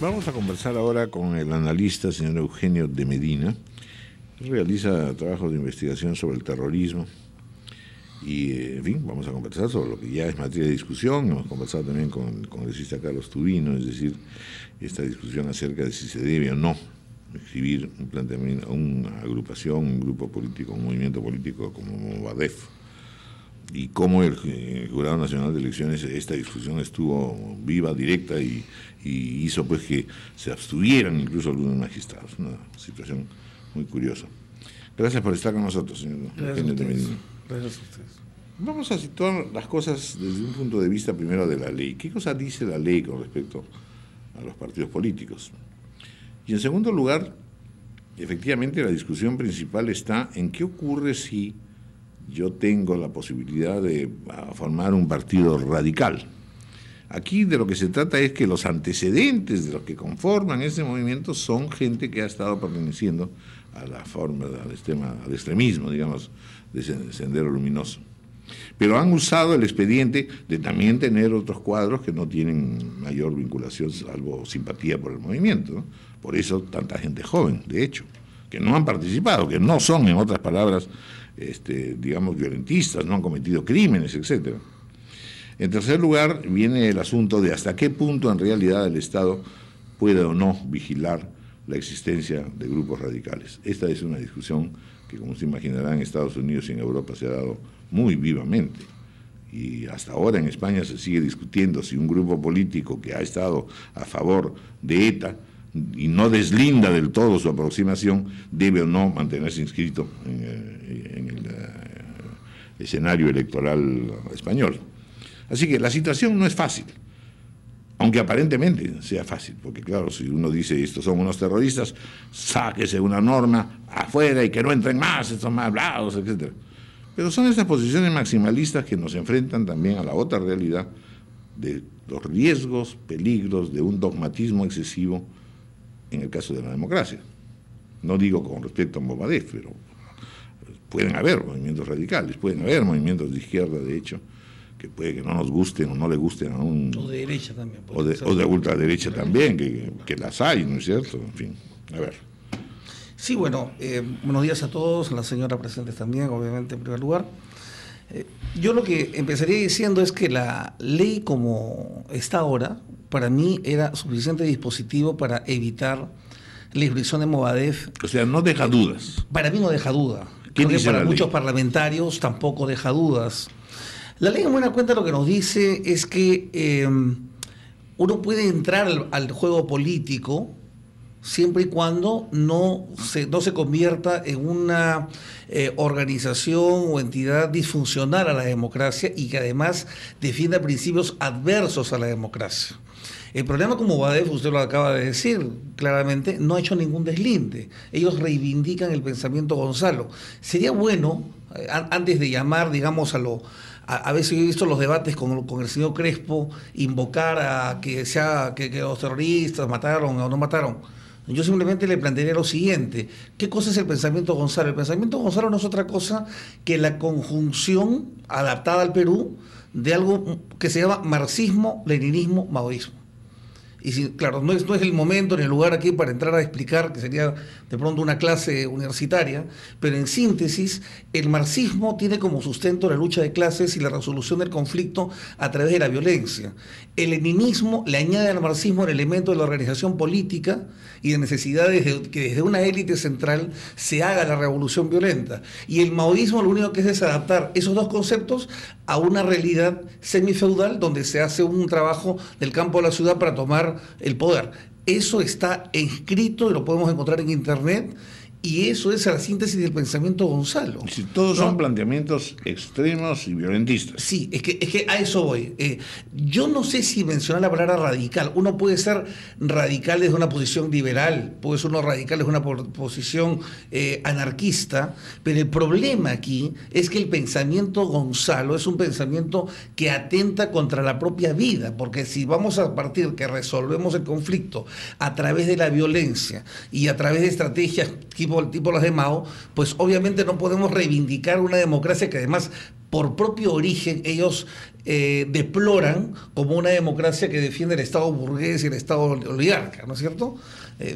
Vamos a conversar ahora con el analista, señor Eugenio de Medina. Realiza trabajos de investigación sobre el terrorismo y, en fin, vamos a conversar sobre lo que ya es materia de discusión. Hemos conversado también con el congresista Carlos Tubino, es decir, esta discusión acerca de si se debe o no escribir un planteamiento, una agrupación, un grupo político, un movimiento político como Movadef, y cómo el Jurado Nacional de Elecciones, esta discusión estuvo viva, directa, y hizo pues que se abstuvieran incluso algunos magistrados. Una situación muy curiosa. Gracias por estar con nosotros, señor Eugenio de Medina. Gracias a ustedes. Vamos a situar las cosas desde un punto de vista primero de la ley. ¿Qué cosa dice la ley con respecto a los partidos políticos? Y en segundo lugar, efectivamente la discusión principal está en qué ocurre si yo tengo la posibilidad de formar un partido radical. Aquí de lo que se trata es que los antecedentes de los que conforman ese movimiento son gente que ha estado perteneciendo a la forma al extremismo, digamos, de Sendero Luminoso. Pero han usado el expediente de también tener otros cuadros que no tienen mayor vinculación, salvo simpatía por el movimiento, ¿no? Por eso tanta gente joven, de hecho, que no han participado, que no son, en otras palabras, digamos, violentistas, no han cometido crímenes, etcétera. En tercer lugar, viene el asunto de hasta qué punto en realidad el Estado puede o no vigilar la existencia de grupos radicales. Esta es una discusión que, como se imaginará, en Estados Unidos y en Europa se ha dado muy vivamente. Y hasta ahora en España se sigue discutiendo si un grupo político que ha estado a favor de ETA y no deslinda del todo su aproximación, debe o no mantenerse inscrito en el escenario electoral español. Así que la situación no es fácil, aunque aparentemente sea fácil, porque claro, si uno dice estos son unos terroristas, sáquese una norma afuera y que no entren más, estos más bravos, etc. Pero son esas posiciones maximalistas que nos enfrentan también a la otra realidad de los riesgos, peligros de un dogmatismo excesivo en el caso de la democracia. No digo con respecto a Movadef, pero pueden haber movimientos radicales, pueden haber movimientos de izquierda, de hecho, que puede que no nos gusten o no le gusten a un... O de derecha también. O de ultraderecha también, que las hay, ¿no es cierto? En fin, a ver. Sí, bueno, buenos días a todos, la señora presente también, obviamente, en primer lugar. Yo lo que empezaría diciendo es que la ley como está ahora, para mí era suficiente dispositivo para evitar la inscripción de Movadef. O sea, no deja dudas. Para mí no deja duda. ¿Qué Creo que dice para la muchos ley? parlamentarios tampoco deja dudas. La ley en buena cuenta lo que nos dice es que uno puede entrar al juego político siempre y cuando no se convierta en una organización o entidad disfuncional a la democracia y que además defienda principios adversos a la democracia. El problema con Movadef, usted lo acaba de decir claramente, no ha hecho ningún deslinde. Ellos reivindican el pensamiento Gonzalo. Sería bueno, antes de llamar, digamos, a veces yo he visto los debates con el señor Crespo, invocar a que los terroristas mataron o no mataron. Yo simplemente le plantearía lo siguiente: ¿qué cosa es el pensamiento Gonzalo? El pensamiento Gonzalo no es otra cosa que la conjunción adaptada al Perú de algo que se llama marxismo, leninismo, maoísmo. Y si, claro, no es el momento ni el lugar aquí para entrar a explicar, que sería de pronto una clase universitaria, pero en síntesis, el marxismo tiene como sustento la lucha de clases y la resolución del conflicto a través de la violencia. El leninismo le añade al marxismo el elemento de la organización política y de necesidades de que desde una élite central se haga la revolución violenta. Y el maoísmo lo único que es adaptar esos dos conceptos a una realidad semifeudal donde se hace un trabajo del campo a la ciudad para tomar el poder. Eso está escrito y lo podemos encontrar en internet, y eso es la síntesis del pensamiento Gonzalo. Si todos son planteamientos extremos y violentistas. Sí, es que a eso voy. Yo no sé si mencionar la palabra radical. Uno puede ser radical desde una posición liberal, puede ser uno radical desde una posición anarquista, pero el problema aquí es que el pensamiento Gonzalo es un pensamiento que atenta contra la propia vida, porque si vamos a partir que resolvemos el conflicto a través de la violencia y a través de estrategias tipo las de Mao, pues obviamente no podemos reivindicar una democracia que además por propio origen ellos deploran como una democracia que defiende el Estado burgués y el Estado oligarca, ¿no es cierto?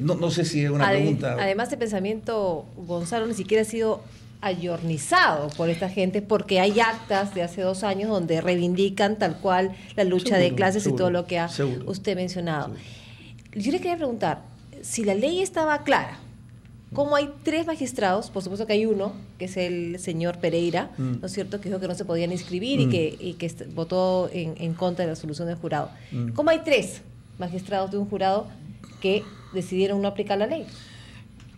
No sé si es una pregunta. Además, el pensamiento, Gonzalo, ni siquiera ha sido ayornizado por esta gente, porque hay actas de hace 2 años donde reivindican tal cual la lucha de clases y todo lo que ha usted mencionado. Yo le quería preguntar, si la ley estaba clara, ¿cómo hay 3 magistrados? Por supuesto que hay uno, que es el señor Pereira, ¿no es cierto?, que dijo que no se podían inscribir y que votó en contra de la resolución del jurado. ¿Cómo hay 3 magistrados de un jurado que decidieron no aplicar la ley?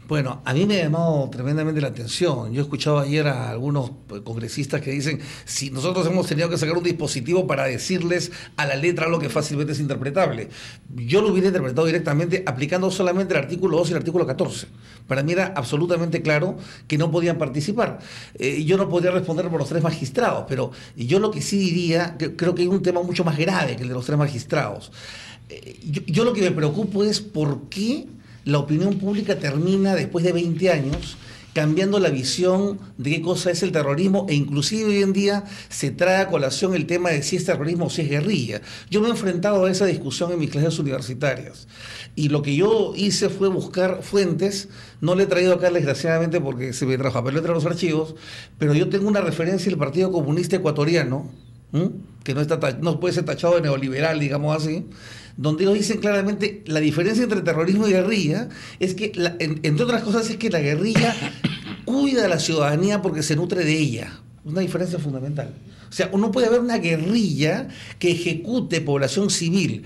Bueno, a mí me ha llamado tremendamente la atención. Yo he escuchado ayer a algunos congresistas que dicen, si nosotros hemos tenido que sacar un dispositivo para decirles a la letra lo que fácilmente es interpretable. Yo lo hubiera interpretado directamente aplicando solamente el artículo 2 y el artículo 14. Para mí era absolutamente claro que no podían participar. Yo no podría responder por los 3 magistrados, pero yo lo que sí diría, que creo que hay un tema mucho más grave que el de los 3 magistrados. Yo lo que me preocupo es por qué la opinión pública termina, después de 20 años, cambiando la visión de qué cosa es el terrorismo, e inclusive hoy en día se trae a colación el tema de si es terrorismo o si es guerrilla. Yo me he enfrentado a esa discusión en mis clases universitarias, y lo que yo hice fue buscar fuentes. No le he traído acá, desgraciadamente, porque se me trajo a perder los archivos, pero yo tengo una referencia del Partido Comunista Ecuatoriano, que no puede ser tachado de neoliberal, digamos así, donde ellos dicen claramente la diferencia entre terrorismo y guerrilla es que, entre otras cosas, es que la guerrilla cuida a la ciudadanía porque se nutre de ella. Una diferencia fundamental. O sea, uno puede haber una guerrilla que ejecute población civil.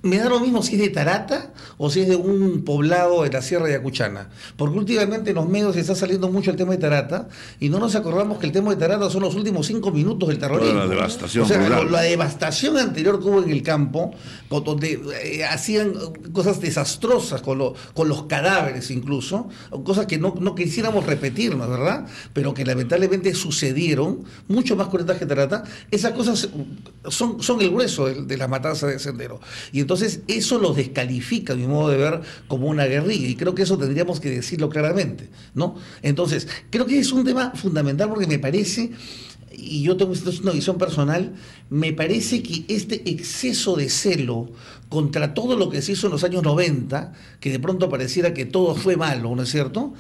Me da lo mismo si es de Tarata o si es de un poblado de la Sierra de Ayacuchana, porque últimamente en los medios está saliendo mucho el tema de Tarata y no nos acordamos que el tema de Tarata son los últimos 5 minutos del terrorismo. Toda la devastación, o sea, la devastación anterior que hubo en el campo, donde hacían cosas desastrosas con los cadáveres incluso, cosas que no quisiéramos repetirnos, ¿verdad? Pero que lamentablemente sucedieron, mucho más cruentas que Tarata. Esas cosas son el grueso de la matanza de Sendero. Y entonces eso los descalifica, a mi modo de ver, como una guerrilla, y creo que eso tendríamos que decirlo claramente, ¿no? Entonces, creo que es un tema fundamental porque me parece, y yo tengo una visión personal, me parece que este exceso de celo contra todo lo que se hizo en los años 90, que de pronto pareciera que todo fue malo, ¿no es cierto?,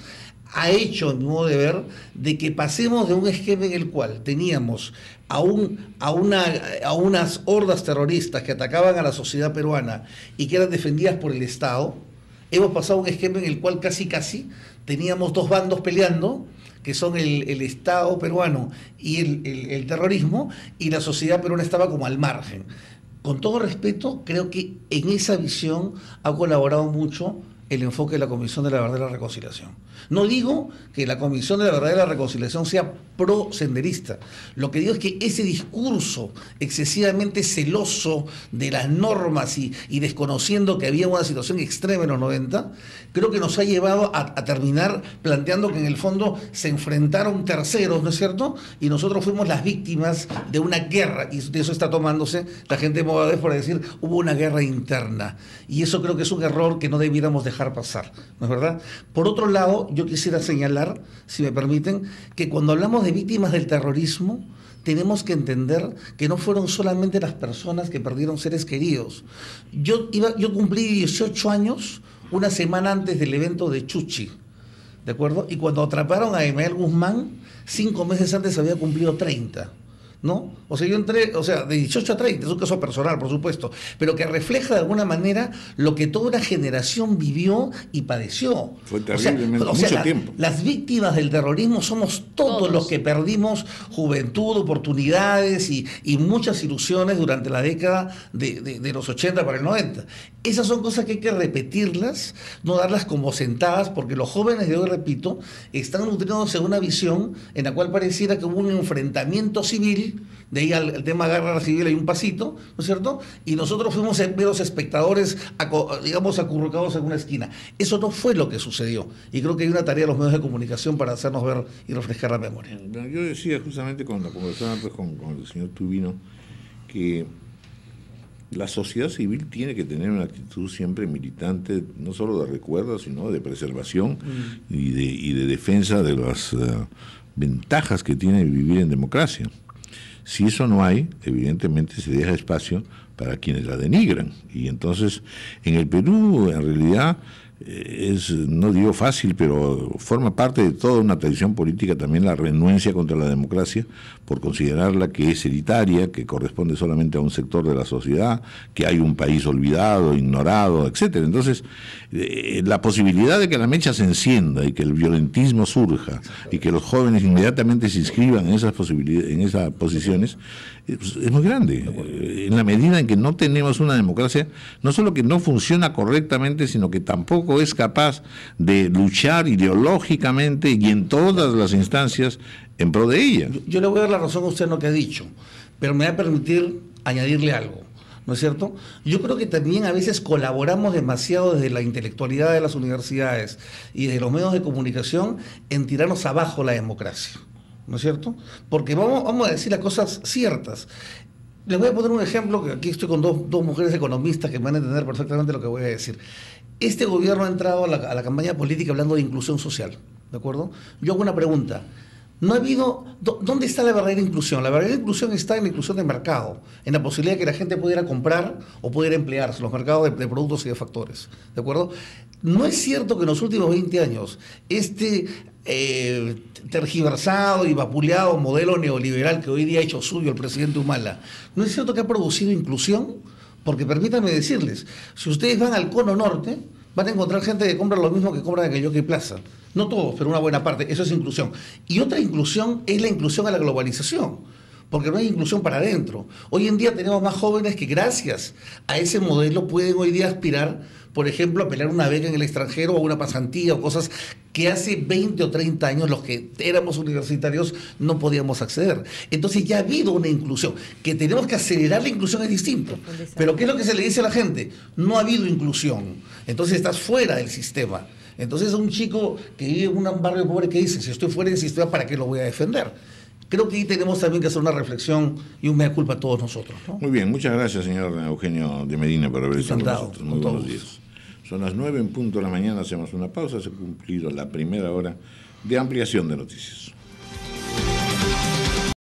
ha hecho, en mi modo de ver, de que pasemos de un esquema en el cual teníamos a unas hordas terroristas que atacaban a la sociedad peruana y que eran defendidas por el Estado. Hemos pasado a un esquema en el cual casi teníamos 2 bandos peleando, que son el Estado peruano y el terrorismo, y la sociedad peruana estaba como al margen. Con todo respeto, creo que en esa visión ha colaborado mucho el enfoque de la Comisión de la Verdad y la Reconciliación. No digo que la Comisión de la Verdad y la Reconciliación sea pro-senderista. Lo que digo es que ese discurso excesivamente celoso de las normas y desconociendo que había una situación extrema en los 90, creo que nos ha llevado a terminar planteando que en el fondo se enfrentaron terceros, ¿no es cierto?, y nosotros fuimos las víctimas de una guerra, y de eso está tomándose la gente de Movadez para decir hubo una guerra interna. Y eso creo que es un error que no debiéramos dejar pasar, ¿no es verdad? Por otro lado, yo quisiera señalar, si me permiten, que cuando hablamos de víctimas del terrorismo, tenemos que entender que no fueron solamente las personas que perdieron seres queridos. Yo cumplí 18 años una semana antes del evento de Chuchi, ¿de acuerdo? Y cuando atraparon a Emael Guzmán, 5 meses antes había cumplido 30. ¿No? O sea, yo entré, de 18 a 30, es un caso personal, por supuesto, pero que refleja de alguna manera lo que toda una generación vivió y padeció. Fue terriblemente, mucho tiempo. Las víctimas del terrorismo somos todos los que perdimos juventud, oportunidades y muchas ilusiones durante la década de los 80 para el 90. Esas son cosas que hay que repetirlas, no darlas como sentadas, porque los jóvenes de hoy, repito, están nutriéndose de una visión en la cual pareciera que hubo un enfrentamiento civil. De ahí al tema guerra civil hay un pasito, ¿no es cierto? Y nosotros fuimos meros espectadores, digamos, acurrucados en una esquina. Eso no fue lo que sucedió. Y creo que hay una tarea de los medios de comunicación para hacernos ver y refrescar la memoria. Yo decía justamente cuando conversaba antes con el señor Tubino que la sociedad civil tiene que tener una actitud siempre militante, no solo de recuerdo, sino de preservación y de defensa de las ventajas que tiene vivir en democracia. Si eso no hay, evidentemente se deja espacio para quienes la denigran. Y entonces, en el Perú, en realidad, no digo fácil, pero forma parte de toda una tradición política también la renuencia contra la democracia, por considerarla que es elitaria, que corresponde solamente a un sector de la sociedad, que hay un país olvidado, ignorado, etcétera. Entonces, la posibilidad de que la mecha se encienda y que el violentismo surja y que los jóvenes inmediatamente se inscriban en esas posibilidades, en esas posiciones, es muy grande. En la medida en que no tenemos una democracia, no solo que no funciona correctamente, sino que tampoco es capaz de luchar ideológicamente y en todas las instancias en pro de ella. Yo le voy a dar la razón a usted en lo que ha dicho, pero me va a permitir añadirle algo, ¿no es cierto? Yo creo que también a veces colaboramos demasiado desde la intelectualidad de las universidades y de los medios de comunicación en tirarnos abajo la democracia, ¿no es cierto? Porque vamos a decir las cosas ciertas. Les voy a poner un ejemplo, que aquí estoy con dos mujeres economistas que van a entender perfectamente lo que voy a decir. Este gobierno ha entrado a la campaña política hablando de inclusión social, ¿de acuerdo? Yo hago una pregunta. No ha habido... ¿Dónde está la verdadera inclusión? La verdadera inclusión está en la inclusión del mercado, en la posibilidad de que la gente pudiera comprar o pudiera emplearse, los mercados de productos y de factores, ¿de acuerdo? No es cierto que en los últimos 20 años tergiversado y vapuleado modelo neoliberal que hoy día ha hecho suyo el presidente Humala, ¿no es cierto que ha producido inclusión? Porque permítanme decirles, si ustedes van al Cono Norte, van a encontrar gente que compra lo mismo que compran en el Jockey Plaza. No todos, pero una buena parte. Eso es inclusión. Y otra inclusión es la inclusión a la globalización, porque no hay inclusión para adentro. Hoy en día tenemos más jóvenes que gracias a ese modelo pueden hoy día aspirar, por ejemplo, a pelear una beca en el extranjero o una pasantía o cosas que hace 20 o 30 años los que éramos universitarios no podíamos acceder. Entonces ya ha habido una inclusión. Que tenemos que acelerar la inclusión es distinto. Pero ¿qué es lo que se le dice a la gente? No ha habido inclusión. Entonces estás fuera del sistema. Entonces un chico que vive en un barrio pobre que dice, si estoy fuera del sistema, ¿para qué lo voy a defender? Creo que ahí tenemos también que hacer una reflexión y un mea culpa a todos nosotros, ¿no? Muy bien, muchas gracias, señor Eugenio de Medina, por haber estado con nosotros. Muy buenos días. Son las 9 en punto de la mañana, hacemos una pausa, se ha cumplido la primera hora de ampliación de noticias.